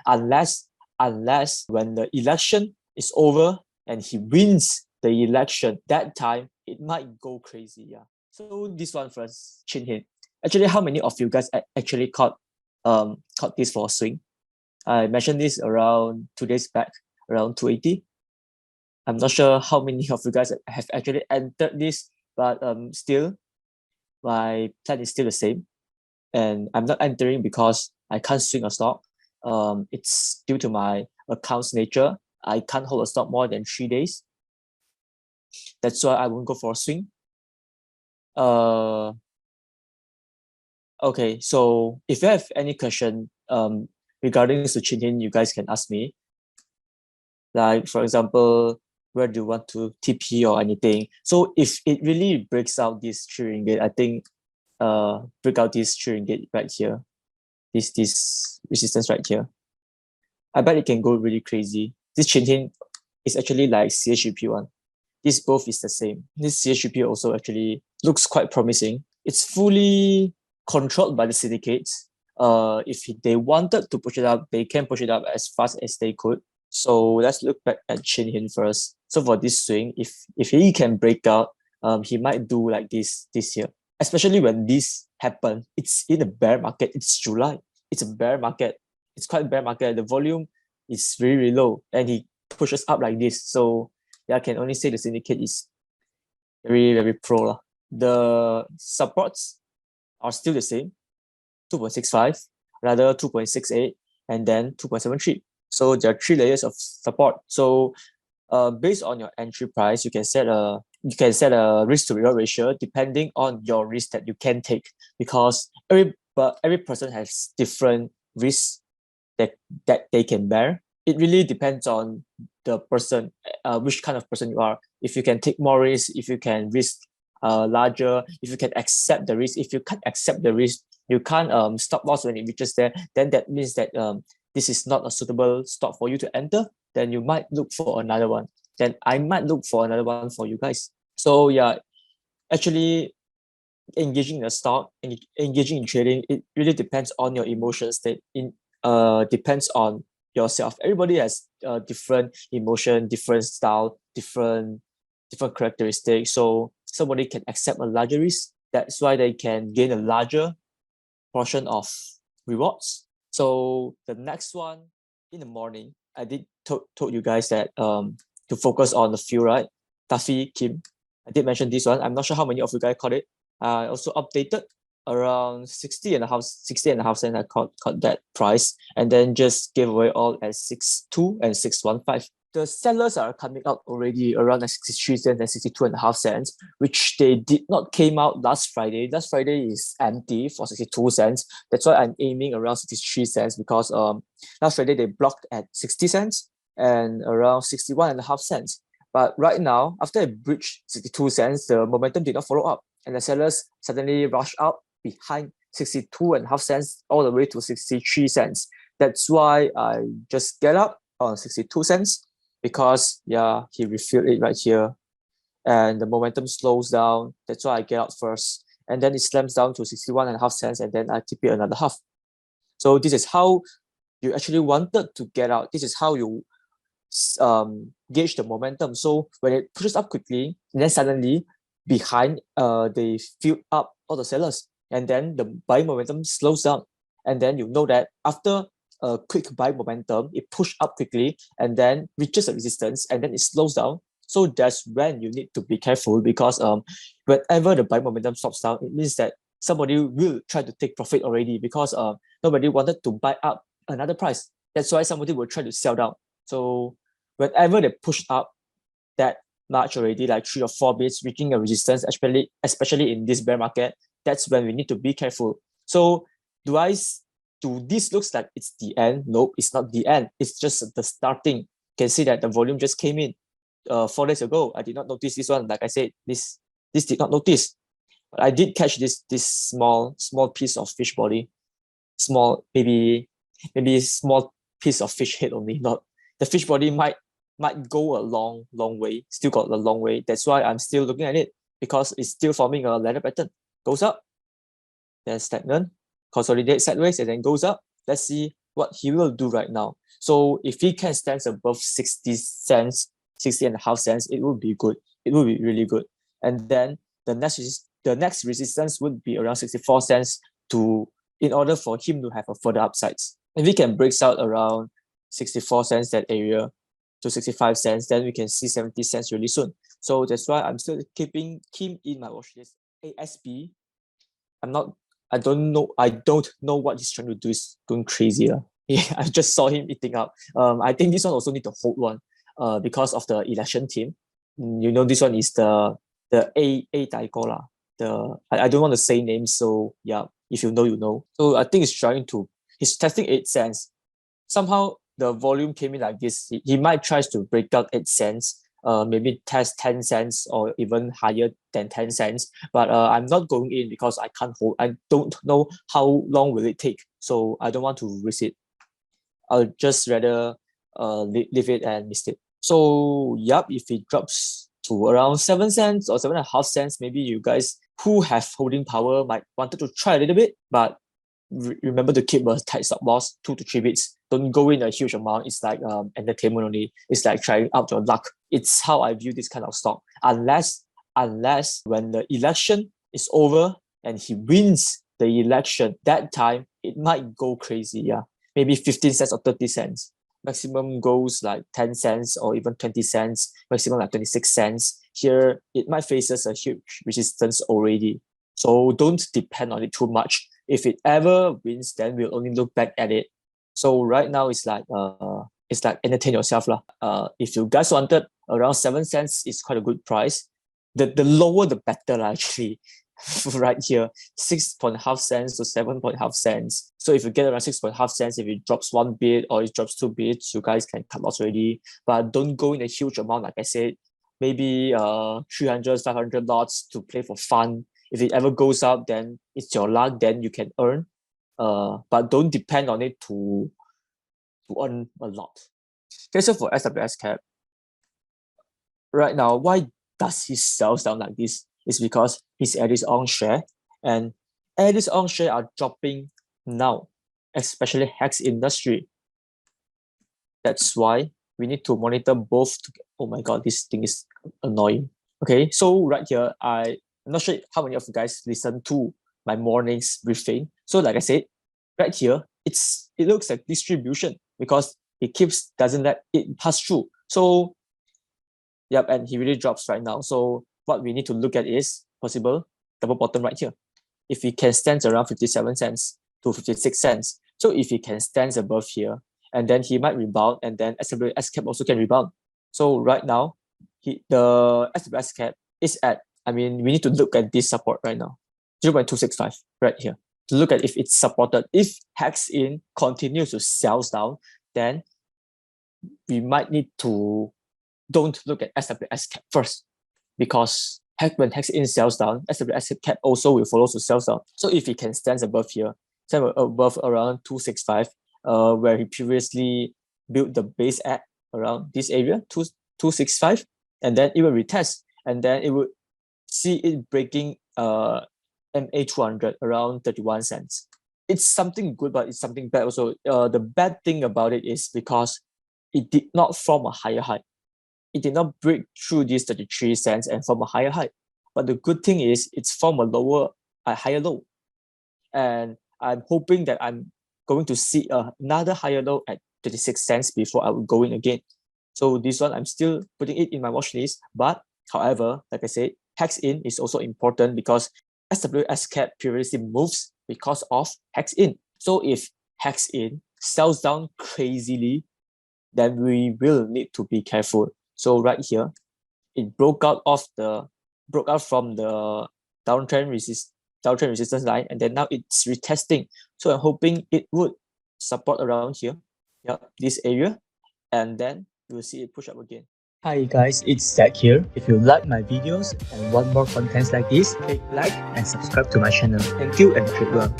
unless when the election is over and he wins the election, that time it might go crazy. Yeah. So this one first, CHINHIN. Actually, how many of you guys actually caught this for a swing? I mentioned this around 2 days back, around 280. I'm not sure how many of you guys have actually entered this, but still, my plan is still the same. And I'm not entering because I can't swing a stock. It's due to my account's nature. I can't hold a stock more than 3 days. That's why I won't go for a swing. Okay, so if you have any question regarding to CHINHIN, you guys can ask me. Like, for example, where do you want to TP or anything? So if it really breaks out this 3 ringgit, I think break out this 3 ringgit right here. This resistance right here. I bet it can go really crazy. This CHINHIN is actually like CHIP one. This both is the same. This CHIP also actually looks quite promising. It's fully controlled by the syndicates. If they wanted to push it up, they can push it up as fast as they could. So let's look back at CHINHIN first. So for this swing, if he can break out, he might do like this year. Especially when this happened, it's in a bear market. It's July. It's a bear market. It's quite a bear market. The volume is really, really low, and he pushes up like this. So yeah, I can only say the syndicate is very, very pro. The supports are still the same, 2.65, rather 2.68, and then 2.73. So there are 3 layers of support. So based on your entry price, you can set a risk to reward ratio depending on your risk that you can take, because every person has different risks that they can bear. It really depends on the person, which kind of person you are. If you can take more risk, if you can risk larger, if you can accept the risk. If you can't accept the risk, you can't stop loss when it reaches there, then that means that this is not a suitable stock for you to enter. Then you might look for another one. Then I might look for another one for you guys. So yeah, actually engaging in a stock, engaging in trading, it really depends on your emotion state. Depends on yourself. Everybody has different emotion, different style, different characteristics. So somebody can accept a larger risk. That's why they can gain a larger portion of rewards. So the next one, in the morning, I did told you guys that to focus on the few, right? Taffy, Kim, I did mention this one. I'm not sure how many of you guys caught it. I also updated around 60 and a half cents. I caught that price, and then just gave away all at 6.2 and 6.15. The sellers are coming out already around 63 cents and 62 and a half cents, which they did not came out last Friday. Last Friday is empty for 62 cents. That's why I'm aiming around 63 cents, because last Friday they blocked at 60 cents and around 61 and a half cents. But right now, after it breached 62 cents, the momentum did not follow up, and the sellers suddenly rushed out behind 62 and a half cents all the way to 63 cents. That's why I just get up on 62 cents, because yeah, he refilled it right here and the momentum slows down. That's why I get out first, and then it slams down to 61 and a half cents, and then I TP another half. So this is how you actually wanted to get out. This is how you gauge the momentum. So when it pushes up quickly, and then suddenly behind they filled up all the sellers, and then the buying momentum slows down, and then you know that after a quick buy momentum, it pushed up quickly and then reaches a resistance, and then it slows down. So that's when you need to be careful, because whenever the buy momentum stops down, it means that somebody will try to take profit already, because nobody wanted to buy up another price. That's why somebody will try to sell down. So whenever they push up that much already, like 3 or 4 bits, reaching a resistance, especially in this bear market, that's when we need to be careful. So this looks like it's the end? Nope, it's not the end. It's just the starting. You can see that the volume just came in 4 days ago. I did not notice this one. Like I said, this did not notice. But I did catch this small piece of fish body. Small, maybe small piece of fish head only. Not the fish body might go a long way. Still got a long way. That's why I'm still looking at it, because it's still forming a ladder pattern. Goes up, then stagnant, consolidate sideways, and then goes up. Let's see what he will do right now. So if he can stand above 60 cents, 60 and a half cents, it will be good. It will be really good. And then the next resistance would be around 64 cents in order for him to have a further upsides. If he can break out around 64 cents, that area, to 65 cents, then we can see 70 cents really soon. So that's why I'm still keeping him in my watch list. ASP, I don't know what he's trying to do. Is going crazy. Yeah, I just saw him eating up. I think this one also need to hold one because of the election team. This one is the A Daiko. I don't want to say names, so yeah, if you know, you know. So I think he's testing 8 cents. Somehow the volume came in like this. He might try to break out 8 cents, maybe test 10 cents or even higher than 10 cents. But I'm not going in because I can't hold. I don't know how long will it take. So I don't want to risk it. I'll just rather leave it and miss it. So yep, if it drops to around 7 cents or 7.5 cents, maybe you guys who have holding power might wanted to try a little bit, but remember to keep a tight stop loss, 2 to 3 bits. Don't go in a huge amount. It's like entertainment only. It's like trying out your luck. It's how I view this kind of stock. Unless when the election is over and he wins the election, that time it might go crazy. Yeah, maybe 15 cents or 30 cents. Maximum goes like 10 cents or even 20 cents. Maximum like 26 cents. Here it might faces a huge resistance already. So don't depend on it too much. If it ever wins, then we'll only look back at it. So right now it's like entertain yourself lah. If you guys wanted around 7 cents, it's quite a good price. The lower the better actually. Right here, 6.5 cents to 7.5 cents. So if you get around 6.5 cents, if it drops 1 bit or it drops 2 bits, you guys can cut loss already. But don't go in a huge amount, like I said. Maybe 300, 500 lots to play for fun. If it ever goes up, then it's your luck, then you can earn. But don't depend on it to earn a lot. Okay, so for SWS cap, right now, why does he sell down like this? It's because he's at his own share, and at his own share are dropping now, especially Hex industry. That's why we need to monitor both. Oh my god, this thing is annoying. Okay, so right here, I'm not sure how many of you guys listen to my morning's briefing. So like I said, right here, it looks like distribution because it doesn't let it pass through. So yep, and he really drops right now. So what we need to look at is possible double bottom right here. If he can stand around 57 cents to 56 cents. So if he can stand above here, and then he might rebound, and then SWS cap also can rebound. So right now, the SWS cap is at, we need to look at this support right now, 0.265 right here, to look at if it's supported. If Hex in continues to sell down, then we might need to don't look at SWS cap first, because when Hex in sells down, SWS cap also will follow to sell down. So if he can stand above here, stand above around 265, where he previously built the base at around this area, 265, and then it will retest, and then it will see it breaking MA200 around 31 cents. It's something good, but it's something bad also. The bad thing about it is because it did not form a higher high. It did not break through this 33 cents and form a higher high. But the good thing is it's formed a higher low. And I'm hoping that I'm going to see another higher low at 36 cents before I will go in again. So this one, I'm still putting it in my watch list. But however, like I said, Hex in is also important because SWS cap previously moves because of Hex in. So if Hex in sells down crazily, then we will need to be careful. So right here, it broke out from the downtrend resistance line, and then now it's retesting. So I'm hoping it would support around here, this area, and then we'll see it push up again. Hi guys, it's Zach here. If you like my videos and want more contents like this, click like and subscribe to my channel. Thank you and trade well.